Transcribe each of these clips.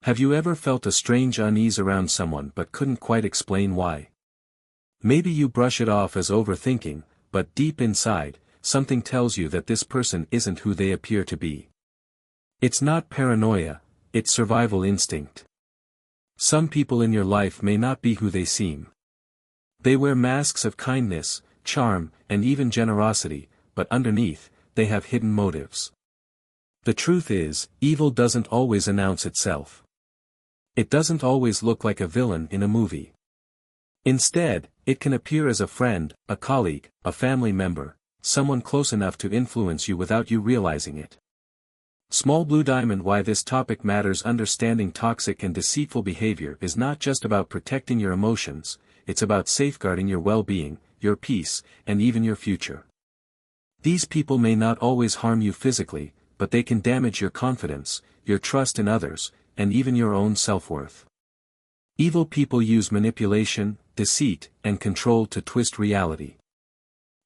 Have you ever felt a strange unease around someone but couldn't quite explain why? Maybe you brush it off as overthinking, but deep inside, something tells you that this person isn't who they appear to be. It's not paranoia, it's survival instinct. Some people in your life may not be who they seem. They wear masks of kindness, charm, and even generosity, but underneath, they have hidden motives. The truth is, evil doesn't always announce itself. It doesn't always look like a villain in a movie. Instead, it can appear as a friend, a colleague, a family member, someone close enough to influence you without you realizing it. Small Blue Diamond. Why this topic matters. Understanding toxic and deceitful behavior is not just about protecting your emotions, it's about safeguarding your well-being, your peace, and even your future. These people may not always harm you physically, but they can damage your confidence, your trust in others, and even your own self-worth. Evil people use manipulation, deceit, and control to twist reality.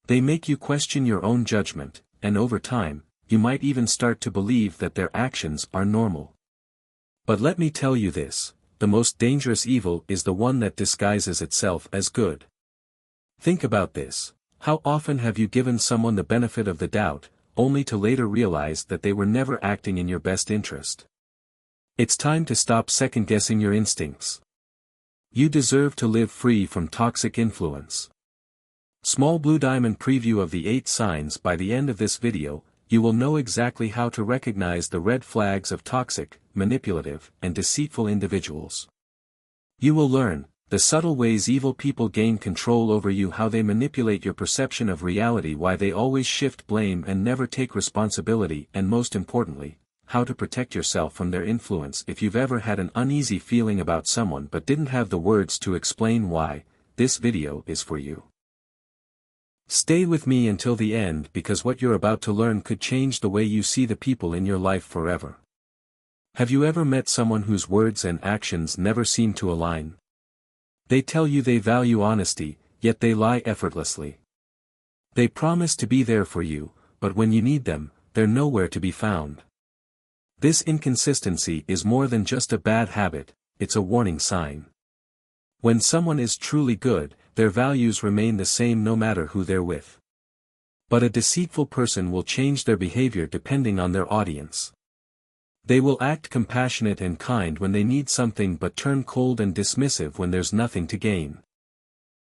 They make you question your own judgment, and over time, you might even start to believe that their actions are normal. But let me tell you this, the most dangerous evil is the one that disguises itself as good. Think about this. How often have you given someone the benefit of the doubt, only to later realize that they were never acting in your best interest? It's time to stop second-guessing your instincts. You deserve to live free from toxic influence. Small Blue Diamond preview of the 8 signs. By the end of this video, you will know exactly how to recognize the red flags of toxic, manipulative, and deceitful individuals. You will learn the subtle ways evil people gain control over you, how they manipulate your perception of reality, why they always shift blame and never take responsibility, and most importantly, how to protect yourself from their influence. If you've ever had an uneasy feeling about someone but didn't have the words to explain why, this video is for you. Stay with me until the end, because what you're about to learn could change the way you see the people in your life forever. Have you ever met someone whose words and actions never seem to align? They tell you they value honesty, yet they lie effortlessly. They promise to be there for you, but when you need them, they're nowhere to be found. This inconsistency is more than just a bad habit, it's a warning sign. When someone is truly good, their values remain the same no matter who they're with. But a deceitful person will change their behavior depending on their audience. They will act compassionate and kind when they need something but turn cold and dismissive when there's nothing to gain.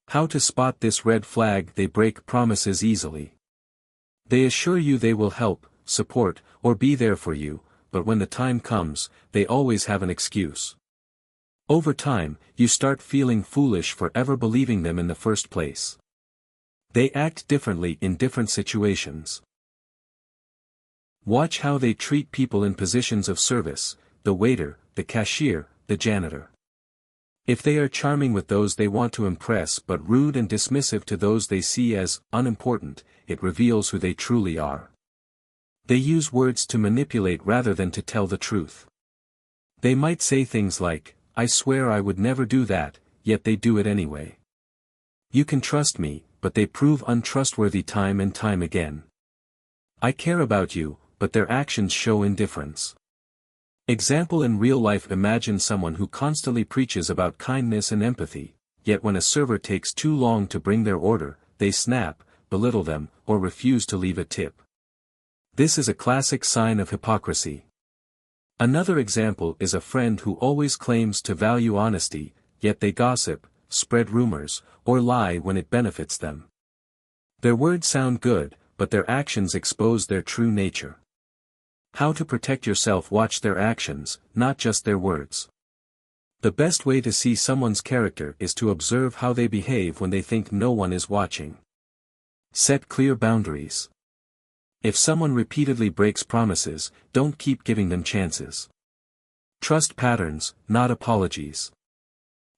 How to spot this red flag? They break promises easily. They assure you they will help, support, or be there for you, but when the time comes, they always have an excuse. Over time, you start feeling foolish for ever believing them in the first place. They act differently in different situations. Watch how they treat people in positions of service: the waiter, the cashier, the janitor. If they are charming with those they want to impress but rude and dismissive to those they see as unimportant, it reveals who they truly are. They use words to manipulate rather than to tell the truth. They might say things like, "I swear I would never do that," yet they do it anyway. "You can trust me," but they prove untrustworthy time and time again. "I care about you," but their actions show indifference. Example in real life: imagine someone who constantly preaches about kindness and empathy, yet when a server takes too long to bring their order, they snap, belittle them, or refuse to leave a tip. This is a classic sign of hypocrisy. Another example is a friend who always claims to value honesty, yet they gossip, spread rumors, or lie when it benefits them. Their words sound good, but their actions expose their true nature. How to protect yourself? Watch their actions, not just their words. The best way to see someone's character is to observe how they behave when they think no one is watching. Set clear boundaries. If someone repeatedly breaks promises, don't keep giving them chances. Trust patterns, not apologies.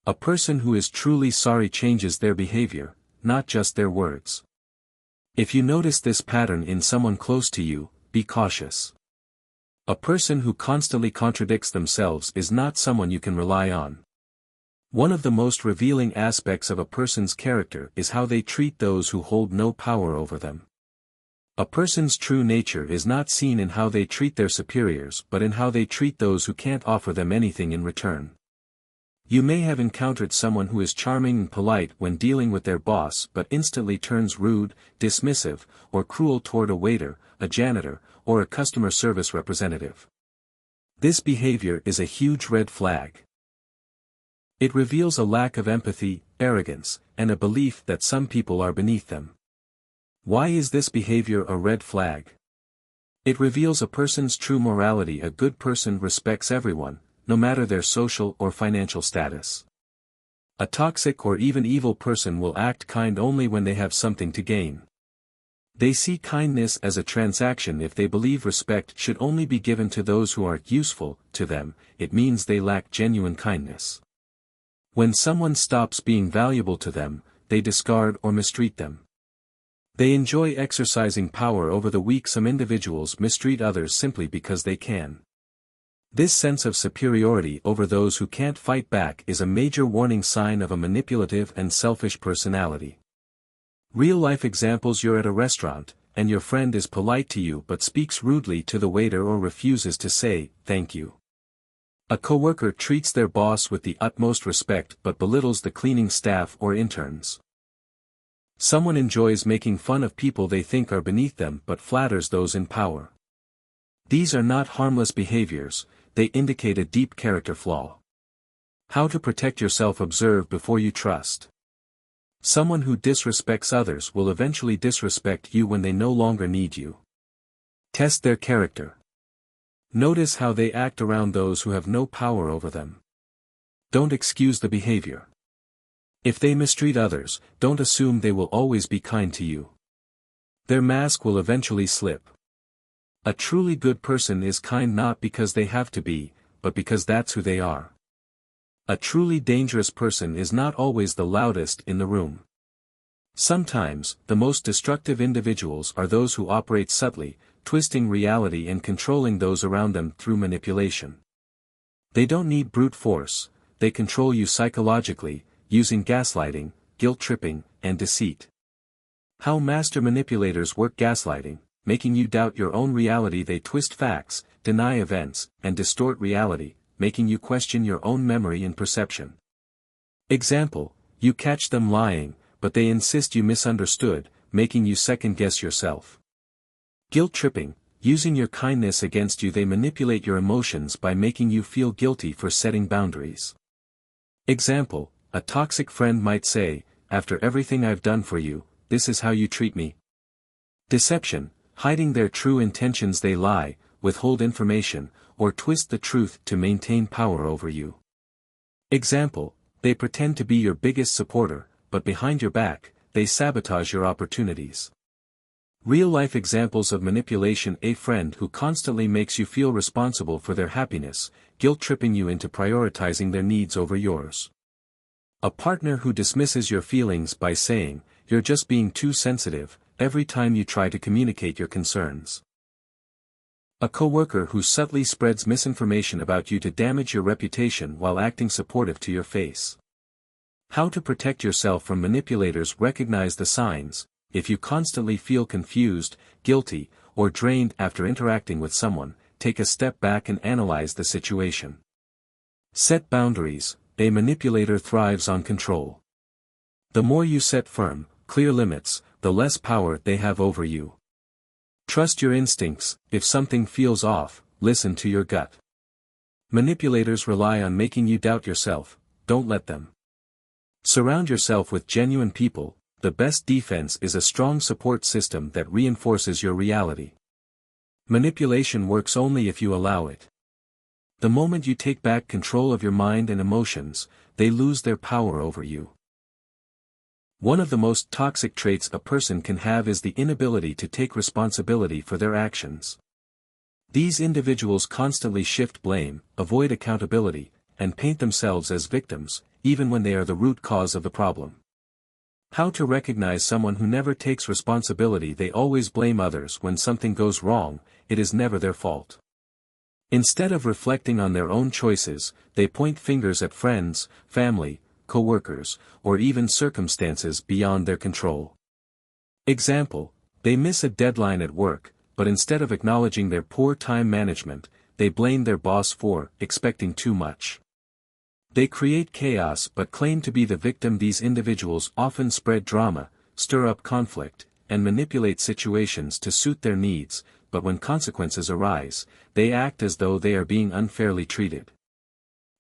A person who is truly sorry changes their behavior, not just their words. If you notice this pattern in someone close to you, be cautious. A person who constantly contradicts themselves is not someone you can rely on. One of the most revealing aspects of a person's character is how they treat those who hold no power over them. A person's true nature is not seen in how they treat their superiors but in how they treat those who can't offer them anything in return. You may have encountered someone who is charming and polite when dealing with their boss but instantly turns rude, dismissive, or cruel toward a waiter, a janitor, or a customer service representative. This behavior is a huge red flag. It reveals a lack of empathy, arrogance, and a belief that some people are beneath them. Why is this behavior a red flag? It reveals a person's true morality. A good person respects everyone, no matter their social or financial status. A toxic or even evil person will act kind only when they have something to gain. They see kindness as a transaction. If they believe respect should only be given to those who are useful to them, it means they lack genuine kindness. When someone stops being valuable to them, they discard or mistreat them. They enjoy exercising power over the weak. Some individuals mistreat others simply because they can. This sense of superiority over those who can't fight back is a major warning sign of a manipulative and selfish personality. Real-life examples: you're at a restaurant, and your friend is polite to you but speaks rudely to the waiter or refuses to say, "thank you." A coworker treats their boss with the utmost respect but belittles the cleaning staff or interns. Someone enjoys making fun of people they think are beneath them but flatters those in power. These are not harmless behaviors, they indicate a deep character flaw. How to protect yourself: observe before you trust. Someone who disrespects others will eventually disrespect you when they no longer need you. Test their character. Notice how they act around those who have no power over them. Don't excuse the behavior. If they mistreat others, don't assume they will always be kind to you. Their mask will eventually slip. A truly good person is kind not because they have to be, but because that's who they are. A truly dangerous person is not always the loudest in the room. Sometimes, the most destructive individuals are those who operate subtly, twisting reality and controlling those around them through manipulation. They don't need brute force, they control you psychologically, using gaslighting, guilt-tripping, and deceit. How master manipulators work: gaslighting, making you doubt your own reality. They twist facts, deny events, and distort reality, making you question your own memory and perception. Example: you catch them lying, but they insist you misunderstood, making you second-guess yourself. Guilt-tripping, using your kindness against you. They manipulate your emotions by making you feel guilty for setting boundaries. Example: a toxic friend might say, "After everything I've done for you, this is how you treat me." Deception, hiding their true intentions. They lie, withhold information, or twist the truth to maintain power over you. Example: they pretend to be your biggest supporter, but behind your back, they sabotage your opportunities. Real-life examples of manipulation: a friend who constantly makes you feel responsible for their happiness, guilt-tripping you into prioritizing their needs over yours. A partner who dismisses your feelings by saying, "You're just being too sensitive," every time you try to communicate your concerns. A coworker who subtly spreads misinformation about you to damage your reputation while acting supportive to your face. How to protect yourself from manipulators: recognize the signs. If you constantly feel confused, guilty, or drained after interacting with someone, take a step back and analyze the situation. Set boundaries. A manipulator thrives on control. The more you set firm, clear limits, the less power they have over you. Trust your instincts. If something feels off, listen to your gut. Manipulators rely on making you doubt yourself, don't let them. Surround yourself with genuine people. The best defense is a strong support system that reinforces your reality. Manipulation works only if you allow it. The moment you take back control of your mind and emotions, they lose their power over you. One of the most toxic traits a person can have is the inability to take responsibility for their actions. These individuals constantly shift blame, avoid accountability, and paint themselves as victims, even when they are the root cause of the problem. How to recognize someone who never takes responsibility: they always blame others when something goes wrong, it is never their fault. Instead of reflecting on their own choices, they point fingers at friends, family, co-workers, or even circumstances beyond their control. Example: They miss a deadline at work, but instead of acknowledging their poor time management, they blame their boss for expecting too much. They create chaos but claim to be the victim. These individuals often spread drama, stir up conflict, and manipulate situations to suit their needs, but when consequences arise, they act as though they are being unfairly treated.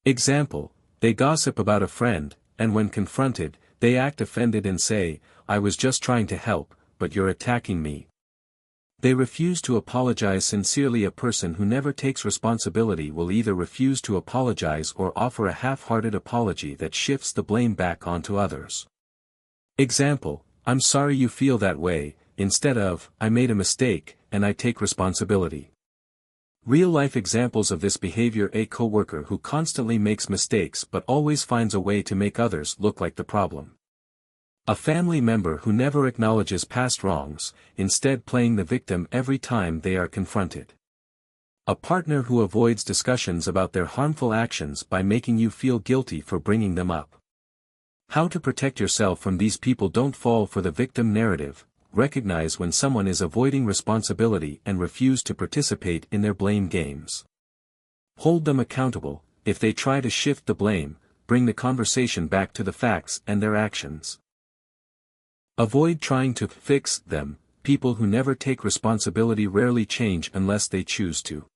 Example: they gossip about a friend, and when confronted, they act offended and say, "I was just trying to help, but you're attacking me." They refuse to apologize sincerely. A person who never takes responsibility will either refuse to apologize or offer a half-hearted apology that shifts the blame back onto others. Example: "I'm sorry you feel that way," instead of, "I made a mistake, and I take responsibility." Real-life examples of this behavior: a coworker who constantly makes mistakes but always finds a way to make others look like the problem. A family member who never acknowledges past wrongs, instead playing the victim every time they are confronted. A partner who avoids discussions about their harmful actions by making you feel guilty for bringing them up. How to protect yourself from these people? Don't fall for the victim narrative. Recognize when someone is avoiding responsibility and refuse to participate in their blame games. Hold them accountable. If they try to shift the blame, bring the conversation back to the facts and their actions. Avoid trying to fix them. People who never take responsibility rarely change unless they choose to.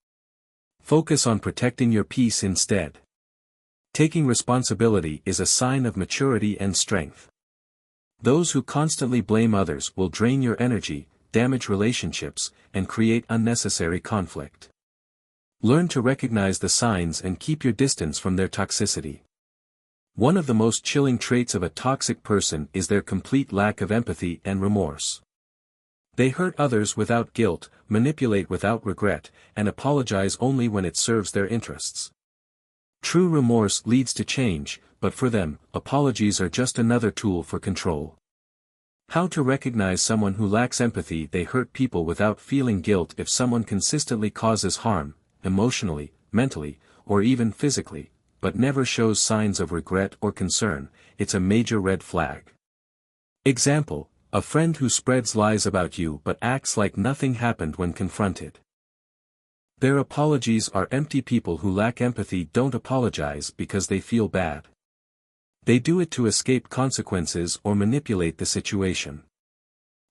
Focus on protecting your peace instead. Taking responsibility is a sign of maturity and strength. Those who constantly blame others will drain your energy, damage relationships, and create unnecessary conflict. Learn to recognize the signs and keep your distance from their toxicity. One of the most chilling traits of a toxic person is their complete lack of empathy and remorse. They hurt others without guilt, manipulate without regret, and apologize only when it serves their interests. True remorse leads to change, but for them, apologies are just another tool for control. How to recognize someone who lacks empathy? They hurt people without feeling guilt. If someone consistently causes harm, emotionally, mentally, or even physically, but never shows signs of regret or concern, it's a major red flag. Example: a friend who spreads lies about you but acts like nothing happened when confronted. Their apologies are empty. People who lack empathy don't apologize because they feel bad. They do it to escape consequences or manipulate the situation.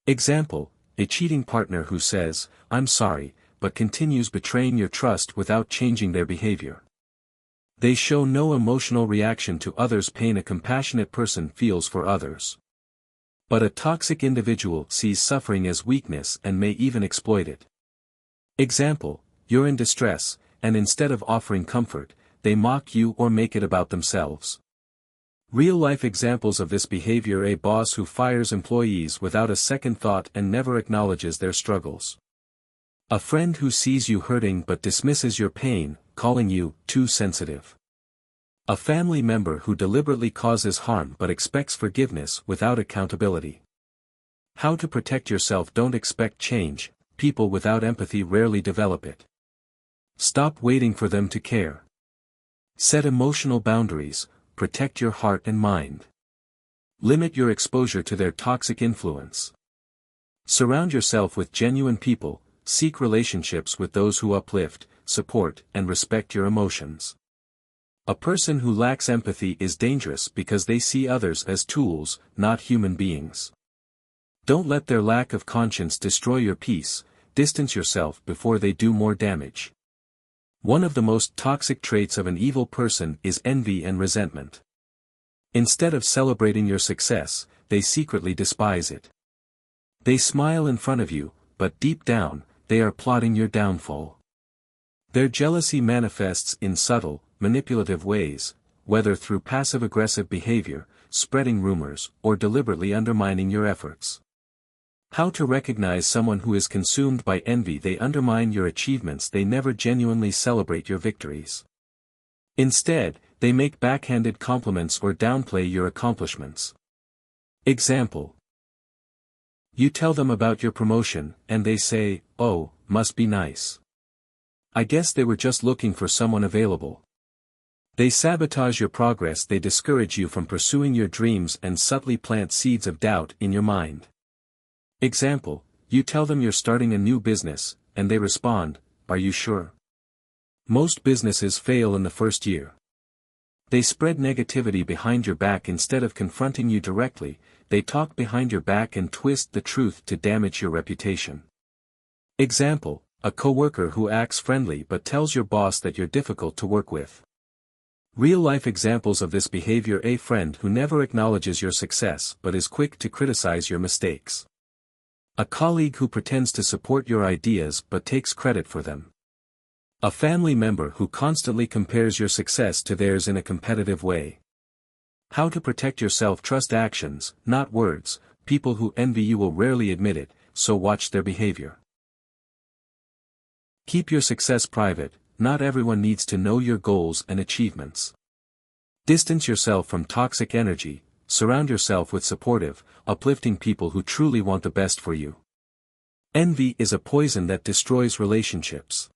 Example: a cheating partner who says, "I'm sorry," but continues betraying your trust without changing their behavior. They show no emotional reaction to others' pain. A compassionate person feels for others. But a toxic individual sees suffering as weakness and may even exploit it. Example: you're in distress, and instead of offering comfort, they mock you or make it about themselves. Real-life examples of this behavior: a boss who fires employees without a second thought and never acknowledges their struggles. A friend who sees you hurting but dismisses your pain, calling you too sensitive. A family member who deliberately causes harm but expects forgiveness without accountability. How to protect yourself? Don't expect change. People without empathy rarely develop it. Stop waiting for them to care. Set emotional boundaries. Protect your heart and mind. Limit your exposure to their toxic influence. Surround yourself with genuine people. Seek relationships with those who uplift, support, and respect your emotions. A person who lacks empathy is dangerous because they see others as tools, not human beings. Don't let their lack of conscience destroy your peace. Distance yourself before they do more damage. One of the most toxic traits of an evil person is envy and resentment. Instead of celebrating your success, they secretly despise it. They smile in front of you, but deep down, they are plotting your downfall. Their jealousy manifests in subtle, manipulative ways, whether through passive-aggressive behavior, spreading rumors, or deliberately undermining your efforts. How to recognize someone who is consumed by envy? They undermine your achievements. They never genuinely celebrate your victories. Instead, they make backhanded compliments or downplay your accomplishments. Example: you tell them about your promotion, and they say, "Oh, must be nice. I guess they were just looking for someone available." They sabotage your progress. They discourage you from pursuing your dreams and subtly plant seeds of doubt in your mind. Example: You tell them you're starting a new business, and they respond, "Are you sure?" Most businesses fail in the first year. They spread negativity behind your back instead of confronting you directly. They talk behind your back and twist the truth to damage your reputation. Example, a coworker who acts friendly but tells your boss that you're difficult to work with. Real-life examples of this behavior: a friend who never acknowledges your success but is quick to criticize your mistakes. A colleague who pretends to support your ideas but takes credit for them. A family member who constantly compares your success to theirs in a competitive way. How to protect yourself: trust actions, not words. People who envy you will rarely admit it, so watch their behavior. Keep your success private. Not everyone needs to know your goals and achievements. Distance yourself from toxic energy. Surround yourself with supportive, uplifting people who truly want the best for you. Envy is a poison that destroys relationships.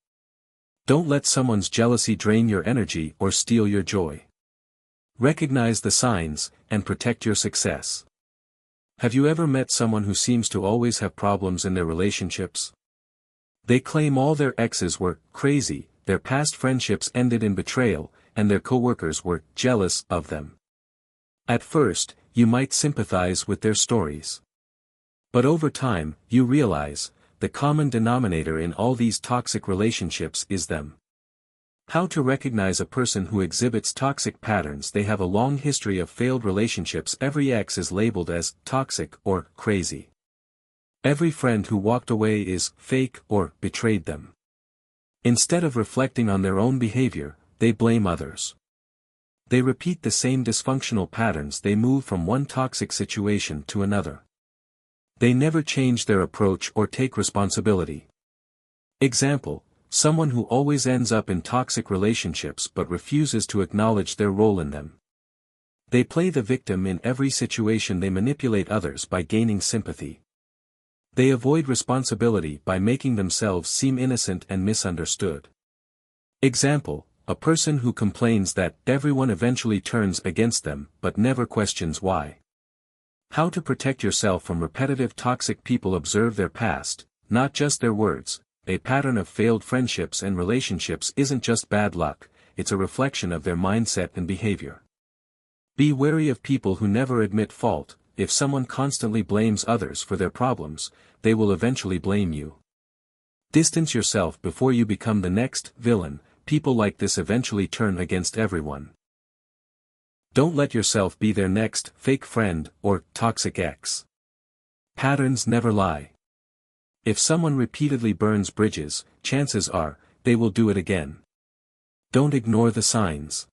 Don't let someone's jealousy drain your energy or steal your joy. Recognize the signs, and protect your success. Have you ever met someone who seems to always have problems in their relationships? They claim all their exes were crazy, their past friendships ended in betrayal, and their coworkers were jealous of them. At first, you might sympathize with their stories. But over time, you realize, the common denominator in all these toxic relationships is them. How to recognize a person who exhibits toxic patterns: they have a long history of failed relationships. Every ex is labeled as toxic or crazy. Every friend who walked away is fake or betrayed them. Instead of reflecting on their own behavior, they blame others. They repeat the same dysfunctional patterns. They move from one toxic situation to another. They never change their approach or take responsibility. Example, someone who always ends up in toxic relationships but refuses to acknowledge their role in them. They play the victim in every situation. They manipulate others by gaining sympathy. They avoid responsibility by making themselves seem innocent and misunderstood. Example, a person who complains that everyone eventually turns against them but never questions why. How to protect yourself from repetitive toxic people: observe their past, not just their words. A pattern of failed friendships and relationships isn't just bad luck, it's a reflection of their mindset and behavior. Be wary of people who never admit fault. If someone constantly blames others for their problems, they will eventually blame you. Distance yourself before you become the next villain. People like this eventually turn against everyone. Don't let yourself be their next fake friend or toxic ex. Patterns never lie. If someone repeatedly burns bridges, chances are, they will do it again. Don't ignore the signs.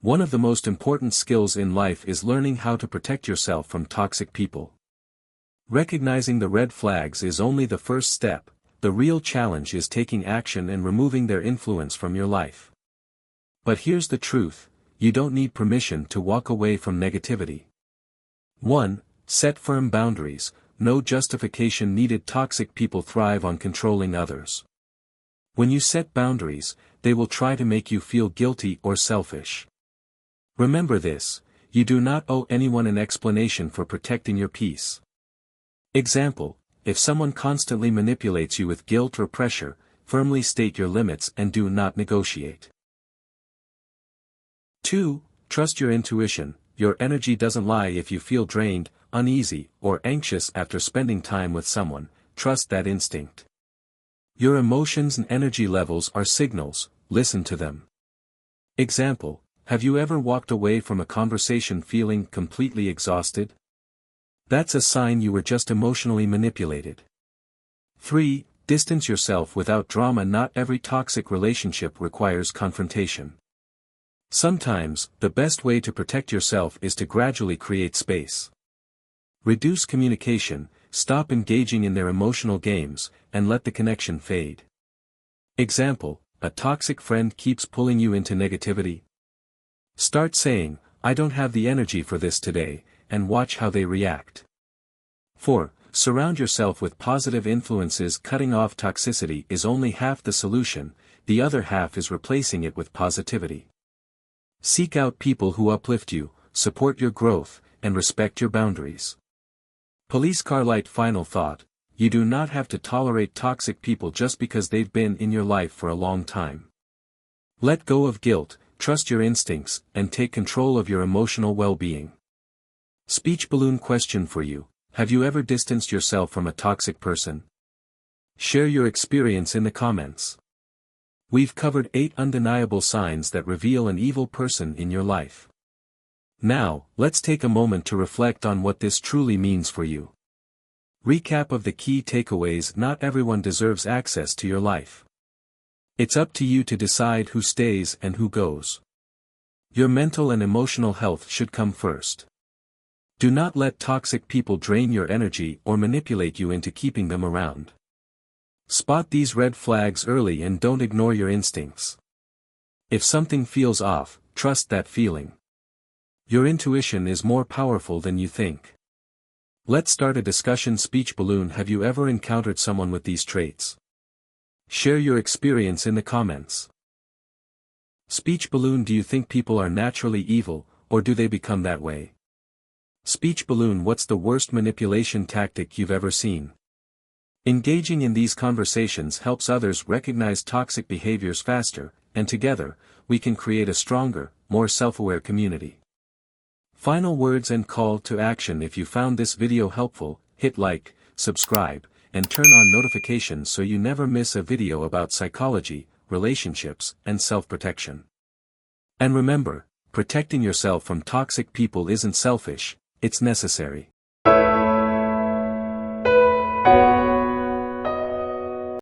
One of the most important skills in life is learning how to protect yourself from toxic people. Recognizing the red flags is only the first step. The real challenge is taking action and removing their influence from your life. But here's the truth: you don't need permission to walk away from negativity. 1. Set firm boundaries. No justification needed. Toxic people thrive on controlling others. When you set boundaries, they will try to make you feel guilty or selfish. Remember this: you do not owe anyone an explanation for protecting your peace. Example, if someone constantly manipulates you with guilt or pressure, firmly state your limits and do not negotiate. 2. Trust your intuition. Your energy doesn't lie. If you feel drained, uneasy, or anxious after spending time with someone, trust that instinct. Your emotions and energy levels are signals, listen to them. Example, have you ever walked away from a conversation feeling completely exhausted? That's a sign you were just emotionally manipulated. 3. Distance yourself without drama. Not every toxic relationship requires confrontation. Sometimes, the best way to protect yourself is to gradually create space. Reduce communication, stop engaging in their emotional games, and let the connection fade. Example, a toxic friend keeps pulling you into negativity. Start saying, "I don't have the energy for this today," and watch how they react. 4. Surround yourself with positive influences. Cutting off toxicity is only half the solution, the other half is replacing it with positivity. Seek out people who uplift you, support your growth, and respect your boundaries. Police car light. Final thought: you do not have to tolerate toxic people just because they've been in your life for a long time. Let go of guilt, trust your instincts, and take control of your emotional well-being. Speech balloon question for you: have you ever distanced yourself from a toxic person? Share your experience in the comments. We've covered 8 undeniable signs that reveal an evil person in your life. Now, let's take a moment to reflect on what this truly means for you. Recap of the key takeaways: not everyone deserves access to your life. It's up to you to decide who stays and who goes. Your mental and emotional health should come first. Do not let toxic people drain your energy or manipulate you into keeping them around. Spot these red flags early and don't ignore your instincts. If something feels off, trust that feeling. Your intuition is more powerful than you think. Let's start a discussion. Speech balloon: have you ever encountered someone with these traits? Share your experience in the comments. Speech balloon: do you think people are naturally evil, or do they become that way? Speech balloon: what's the worst manipulation tactic you've ever seen? Engaging in these conversations helps others recognize toxic behaviors faster, and together, we can create a stronger, more self-aware community. Final words and call to action: if you found this video helpful, hit like, subscribe, and turn on notifications so you never miss a video about psychology, relationships, and self-protection. And remember, protecting yourself from toxic people isn't selfish, it's necessary.